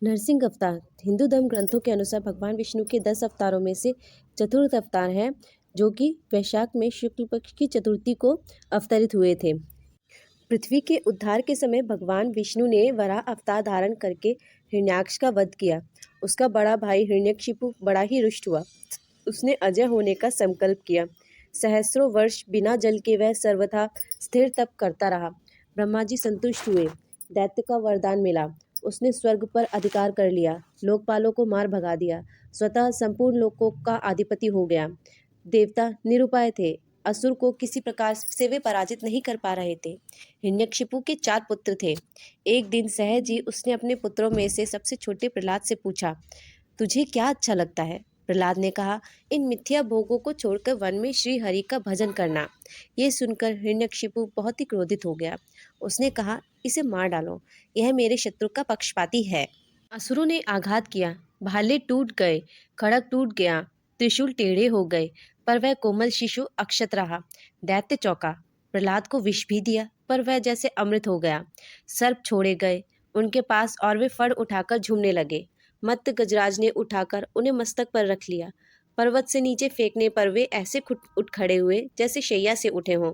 नरसिंह अवतार हिंदू धर्म ग्रंथों के अनुसार भगवान विष्णु के 10 अवतारों में से चतुर्थ अवतार हैं, जो कि वैशाख में शुक्ल पक्ष की चतुर्थी को अवतरित हुए थे। पृथ्वी के उद्धार के समय भगवान विष्णु ने वराह अवतार धारण करके हिरण्याक्ष का वध किया। उसका बड़ा भाई हिरण्यकशिपु बड़ा ही रुष्ट हुआ। उसने अजय होने का संकल्प किया। सहस्रों वर्ष बिना जल के वह सर्वथा स्थिर तप करता रहा। ब्रह्मा जी संतुष्ट हुए। दैत्य का वरदान मिला। उसने स्वर्ग पर अधिकार कर लिया, लोकपालों को मार भगा दिया, स्वतः संपूर्ण लोकों का अधिपति हो गया। देवता निरुपाय थे, असुर को किसी प्रकार से वे पराजित नहीं कर पा रहे थे। हिरण्यकशिपु के 4 पुत्र थे। एक दिन सहज ही उसने अपने पुत्रों में से सबसे छोटे प्रहलाद से पूछा, तुझे क्या अच्छा लगता है? प्रहलाद ने कहा, इन मिथ्या भोगों को छोड़कर वन में श्री हरि का भजन करना। ये सुनकर हिरण्यकशिपु बहुत ही क्रोधित हो गया। उसने कहा, इसे मार डालो, यह मेरे शत्रु का पक्षपाती है। असुरों ने आघात किया, भाले टूट गए, खड़ग टूट गया, त्रिशूल टेढ़े हो गए, पर वह कोमल शिशु अक्षत रहा। दैत्य चौंका। प्रहलाद को विष भी दिया, पर वह जैसे अमृत हो गया। सर्प छोड़े गए उनके पास और वे फड़ उठाकर झूमने लगे। मत्त गजराज ने उठाकर उन्हें मस्तक पर रख लिया। पर्वत से नीचे फेंकने पर वे ऐसे उठ खड़े हुए जैसे शैया से उठे हों।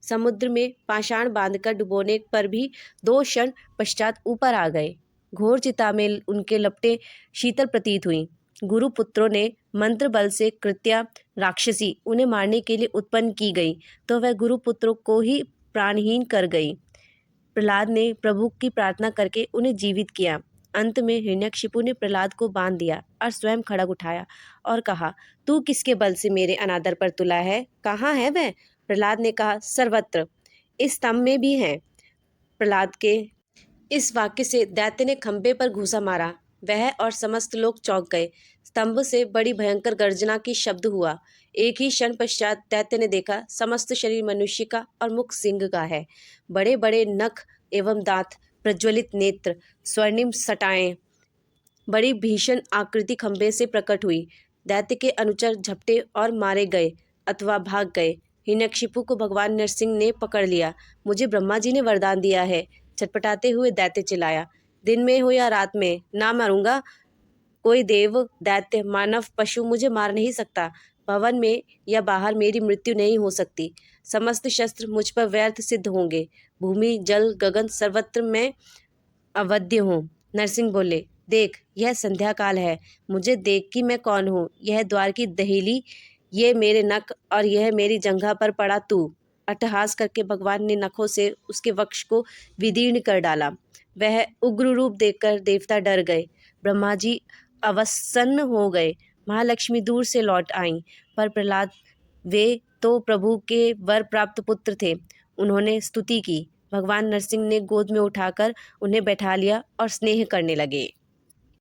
समुद्र में पाषाण बांधकर डुबोने पर भी 2 क्षण पश्चात ऊपर आ गए। घोर चिता में उनके लपटें शीतल प्रतीत हुई। गुरु पुत्रों ने मंत्र बल से कृत्या राक्षसी उन्हें मारने के लिए उत्पन्न की गई, तो वह गुरु पुत्रों को ही प्राणहीन कर गई। प्रहलाद ने प्रभु की प्रार्थना करके उन्हें जीवित किया। अंत में हिरण्यकशिपु ने प्रहलाद को बांध दिया और स्वयं खड़ग उठाया और कहा, तू किसके बल से मेरे अनादर पर तुला है? कहाँ है वह? प्रहलाद ने कहा, सर्वत्र, इस स्तंभ में भी है। प्रहलाद के इस वाक्य से दैत्य ने खंभे पर घूंसा मारा। वह और समस्त लोग चौंक गए। स्तंभ से बड़ी भयंकर गर्जना की शब्द हुआ। एक ही क्षण पश्चात दैत्य ने देखा, समस्त शरीर मनुष्य का और मुख सिंह का है। बड़े बड़े नख एवं दांत, प्रज्वलित नेत्र, स्वर्णिम सटाएं, बड़ी भीषण आकृति खंभे से प्रकट हुई। दैत्य के अनुचर झपटे और मारे गए अथवा भाग गए। हिरण्यकशिपु को भगवान नरसिंह ने पकड़ लिया। मुझे ब्रह्मा जी ने वरदान दिया है, छटपटाते हुए दैत्य चिल्लाया। दिन में हो या रात में, ना मरूंगा। कोई देव, दैत्य, मानव, पशु मुझे मार नहीं सकता। भवन में या बाहर मेरी मृत्यु नहीं हो सकती। समस्त शस्त्र मुझ पर व्यर्थ सिद्ध होंगे। भूमि, जल, गगन सर्वत्र मैं अवध्य हूँ। नरसिंह बोले, देख, यह संध्या काल है। मुझे देख कि मैं कौन हूँ। यह द्वार की दहेली, ये मेरे नख और यह मेरी जंघा पर पड़ा तू। अट्टहास करके भगवान ने नखों से उसके वक्ष को विदीर्ण कर डाला। वह उग्र रूप देखकर देवता डर गए। ब्रह्मा जी अवसन्न हो गए। महालक्ष्मी दूर से लौट आईं, पर प्रहलाद, वे तो प्रभु के वर प्राप्त पुत्र थे, उन्होंने स्तुति की। भगवान नरसिंह ने गोद में उठाकर उन्हें बैठा लिया और स्नेह करने लगे।